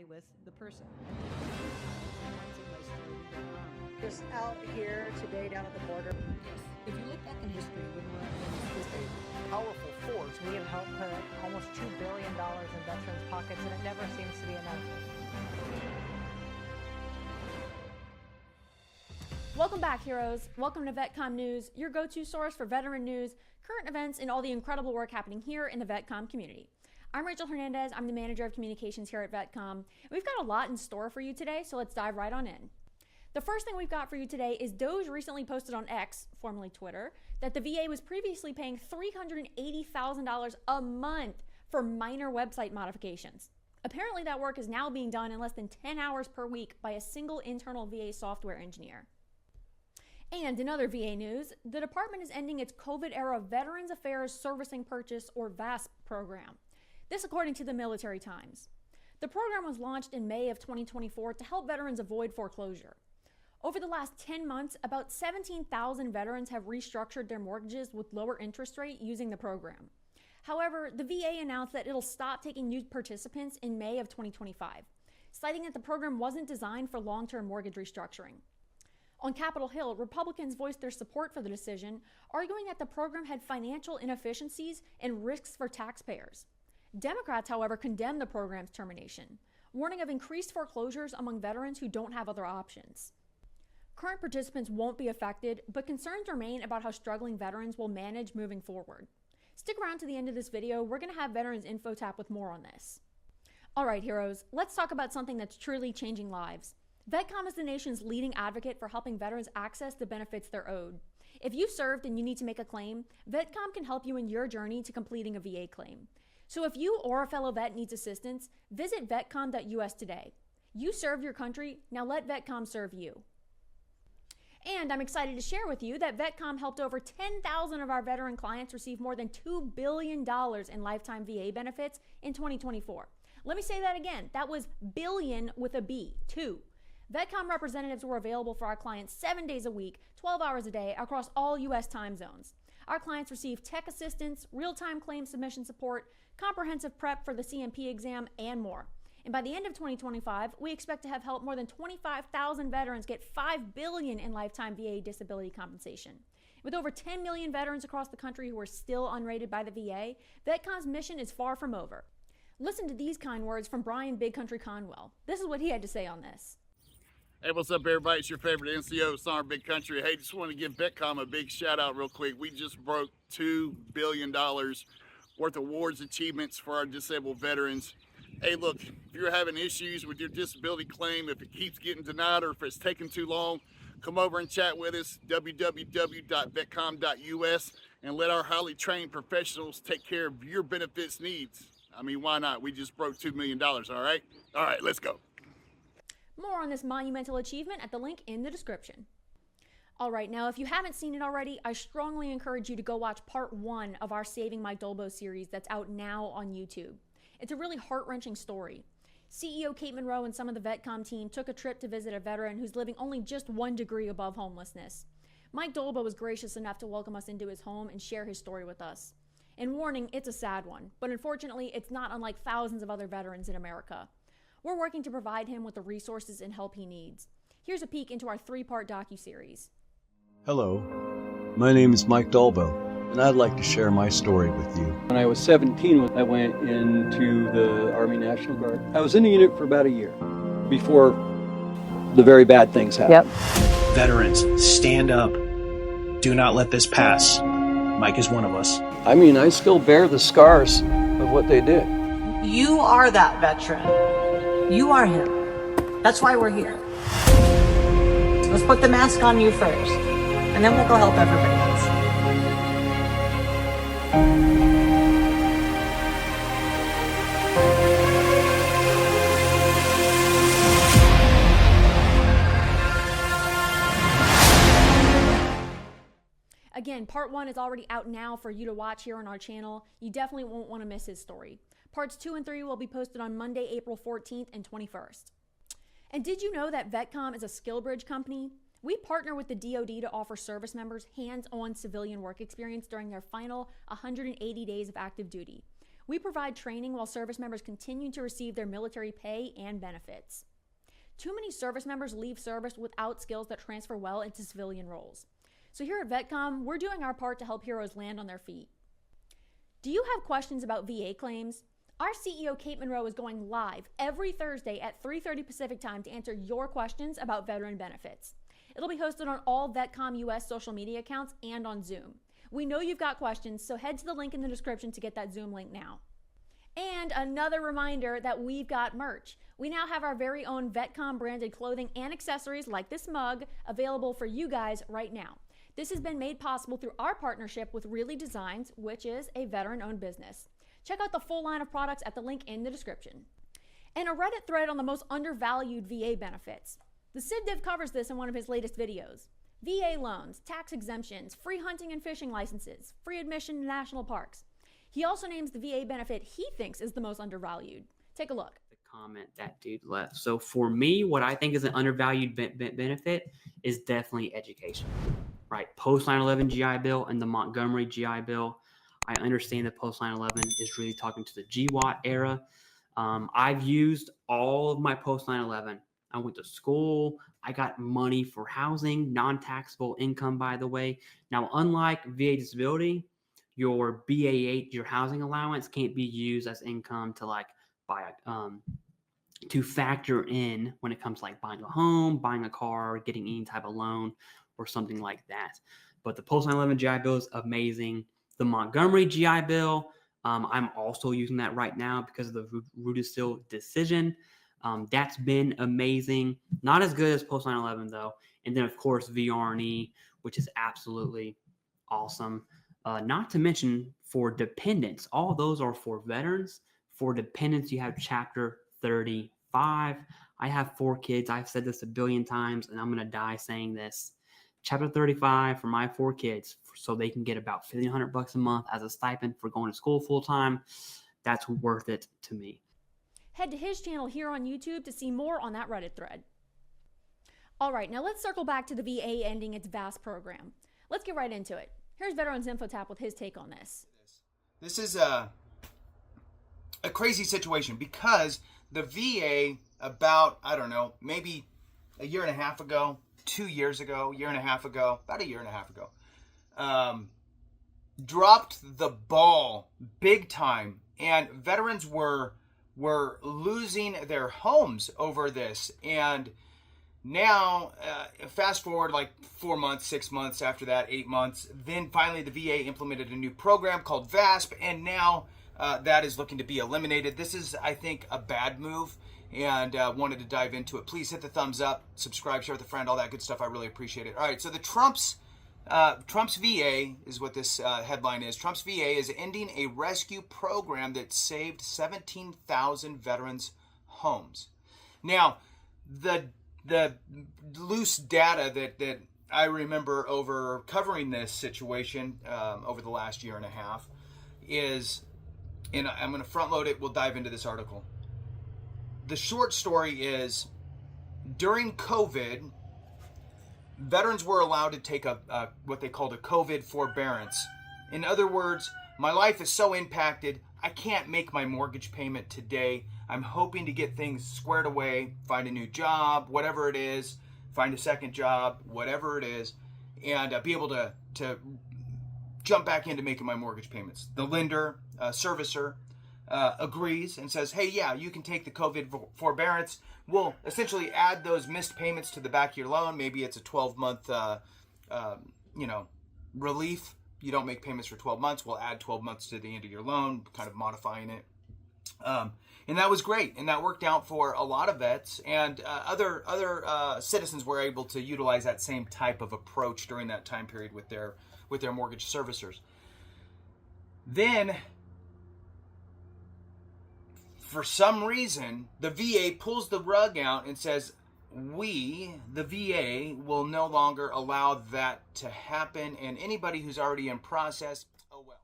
with the person. Just out here today down at the border. Yes, if you look at the history, when we're in a powerful force. We have helped put almost $2 billion in veterans' pockets, and it never seems to be enough. Welcome back, heroes. Welcome to VetComm News, your go-to source for veteran news, current events, and all the incredible work happening here in the VetComm community. I'm Rachel Hernandez. I'm the manager of communications here at VetComm. We've got a lot in store for you today, so let's dive right on in. The first thing we've got for you today is Doge recently posted on X, formerly Twitter, that the VA was previously paying $380,000 a month for minor website modifications. Apparently that work is now being done in less than 10 hours per week by a single internal VA software engineer. And in other VA news, the department is ending its COVID-era Veterans Affairs Servicing Purchase, or VASP program. This according to the Military Times. The program was launched in May of 2024 to help veterans avoid foreclosure. Over the last 10 months, about 17,000 veterans have restructured their mortgages with lower interest rate using the program. However, the VA announced that it'll stop taking new participants in May of 2025, citing that the program wasn't designed for long-term mortgage restructuring. On Capitol Hill, Republicans voiced their support for the decision, arguing that the program had financial inefficiencies and risks for taxpayers. Democrats, however, condemned the program's termination, warning of increased foreclosures among veterans who don't have other options. Current participants won't be affected, but concerns remain about how struggling veterans will manage moving forward. Stick around to the end of this video. We're going to have Veteransinfotap with more on this. All right, heroes, let's talk about something that's truly changing lives. VetComm is the nation's leading advocate for helping veterans access the benefits they're owed. If you served and you need to make a claim, VetComm can help you in your journey to completing a VA claim. So if you or a fellow vet needs assistance, visit vetcomm.us today. You served your country, now let VetComm serve you. And I'm excited to share with you that VetComm helped over 10,000 of our veteran clients receive more than $2 billion in lifetime VA benefits in 2024. Let me say that again. That was billion with a B, 2. VetComm representatives were available for our clients 7 days a week, 12 hours a day across all U.S. time zones. Our clients received tech assistance, real-time claim submission support, comprehensive prep for the CMP exam, and more. And by the end of 2025, we expect to have helped more than 25,000 veterans get $5 billion in lifetime VA disability compensation. With over 10 million veterans across the country who are still unrated by the VA, VetComm's mission is far from over. Listen to these kind words from Brian Big Country Conwell. This is what he had to say on this. Hey, what's up, everybody? It's your favorite NCO, Summer Big Country. Hey, just want to give VetComm a big shout out real quick. We just broke $2 billion worth of awards achievements for our disabled veterans. Hey, look, if you're having issues with your disability claim, if it keeps getting denied or if it's taking too long, come over and chat with us, www.vetcomm.us, and let our highly trained professionals take care of your benefits needs. I mean, why not? We just broke $2 million, all right? All right, let's go. More on this monumental achievement at the link in the description. All right, now if you haven't seen it already, I strongly encourage you to go watch part 1 of our Saving My Dolbow series that's out now on YouTube. It's a really heart-wrenching story. CEO Kate Monroe and some of the VetComm team took a trip to visit a veteran who's living only just 1 degree above homelessness. Mike Dolbow was gracious enough to welcome us into his home and share his story with us. And warning, it's a sad one, but unfortunately, it's not unlike thousands of other veterans in America. We're working to provide him with the resources and help he needs. Here's a peek into our 3-part docuseries. Hello, my name is Mike Dolbow, and I'd like to share my story with you. When I was 17, I went into the Army National Guard. I was in the unit for about a year before the very bad things happened. Yep. Veterans, stand up. Do not let this pass. Mike is one of us. I mean, I still bear the scars of what they did. You are that veteran. You are him. That's why we're here. Let's put the mask on you first, and then we'll go help everybody else. Again, part 1 is already out now for you to watch here on our channel. You definitely won't want to miss his story. Parts 2 and 3 will be posted on Monday, April 14th and 21st. And did you know that VetComm is a SkillBridge company? We partner with the DoD to offer service members hands-on civilian work experience during their final 180 days of active duty. We provide training while service members continue to receive their military pay and benefits. Too many service members leave service without skills that transfer well into civilian roles. So here at VetComm, we're doing our part to help heroes land on their feet. Do you have questions about VA claims? Our CEO, Kate Monroe, is going live every Thursday at 3:30 Pacific time to answer your questions about veteran benefits. It'll be hosted on all VetComm US social media accounts and on Zoom. We know you've got questions, so head to the link in the description to get that Zoom link now. And another reminder that we've got merch. We now have our very own VetComm branded clothing and accessories like this mug available for you guys right now. This has been made possible through our partnership with Really Designs, which is a veteran-owned business. Check out the full line of products at the link in the description. And a Reddit thread on the most undervalued VA benefits. TheCivDiv covers this in one of his latest videos. VA loans, tax exemptions, free hunting and fishing licenses, free admission to national parks. He also names the VA benefit he thinks is the most undervalued. Take a look. The comment that dude left. So for me, what I think is an undervalued benefit is definitely education, right? Post 9/11 GI Bill and the Montgomery GI Bill. I understand that post 9/11 is really talking to the GWAT era. I've used all of my post 9/11. I went to school. I got money for housing, non-taxable income, by the way. Now, unlike VA disability, your BA8, your housing allowance, can't be used as income to like buy to factor in when it comes to like buying a home, buying a car, getting any type of loan or something like that. But the post 9/11 GI Bill is amazing. The Montgomery GI Bill, I'm also using that right now because of the Rudisill decision. That's been amazing. Not as good as post 9/11 though. And then of course VRNE, which is absolutely awesome. Not to mention for dependents, all those are for veterans. For dependents, you have Chapter 35. I have 4 kids. I've said this a billion times, and I'm going to die saying this. Chapter 35 for my 4 kids, so they can get about $1,500 a month as a stipend for going to school full time. That's worth it to me. Head to his channel here on YouTube to see more on that Reddit thread. All right, now let's circle back to the VA ending its VASP program. Let's get right into it. Here's Veteransinfotap with his take on this. This is a crazy situation because the VA about, I don't know, maybe a year and a half ago, 2 years ago, year and a half ago, about a year and a half ago, dropped the ball big time, and veterans were losing their homes over this. And now, fast forward like 4 months, 6 months after that, 8 months, then finally the VA implemented a new program called VASP, and now that is looking to be eliminated. This is, I think, a bad move, and wanted to dive into it. Please hit the thumbs up, subscribe, share with a friend, all that good stuff. I really appreciate it. All right, so the Trump's VA is what this headline is. Trump's VA is ending a rescue program that saved 17,000 veterans' homes. Now, the loose data that I remember over covering this situation over the last year and a half is, and I'm going to front load it, we'll dive into this article. The short story is, during COVID, veterans were allowed to take a what they called a COVID forbearance. In other words, my life is so impacted, I can't make my mortgage payment today. I'm hoping to get things squared away, find a new job, whatever it is, find a second job, whatever it is, and be able to jump back into making my mortgage payments. The lender, servicer, agrees and says, hey, yeah, you can take the COVID forbearance. We'll essentially add those missed payments to the back of your loan. Maybe it's a 12-month, relief. You don't make payments for 12 months. We'll add 12 months to the end of your loan, kind of modifying it. And that was great. And that worked out for a lot of vets, and other citizens were able to utilize that same type of approach during that time period with their mortgage servicers. Then, for some reason, the VA pulls the rug out and says, we, the VA, will no longer allow that to happen, and anybody who's already in process, oh well.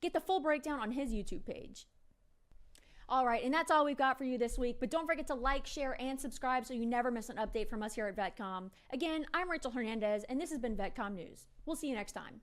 Get the full breakdown on his YouTube page. All right, and that's all we've got for you this week, but don't forget to like, share, and subscribe so you never miss an update from us here at VetComm. Again, I'm Rachel Hernandez, and this has been VetComm News. We'll see you next time.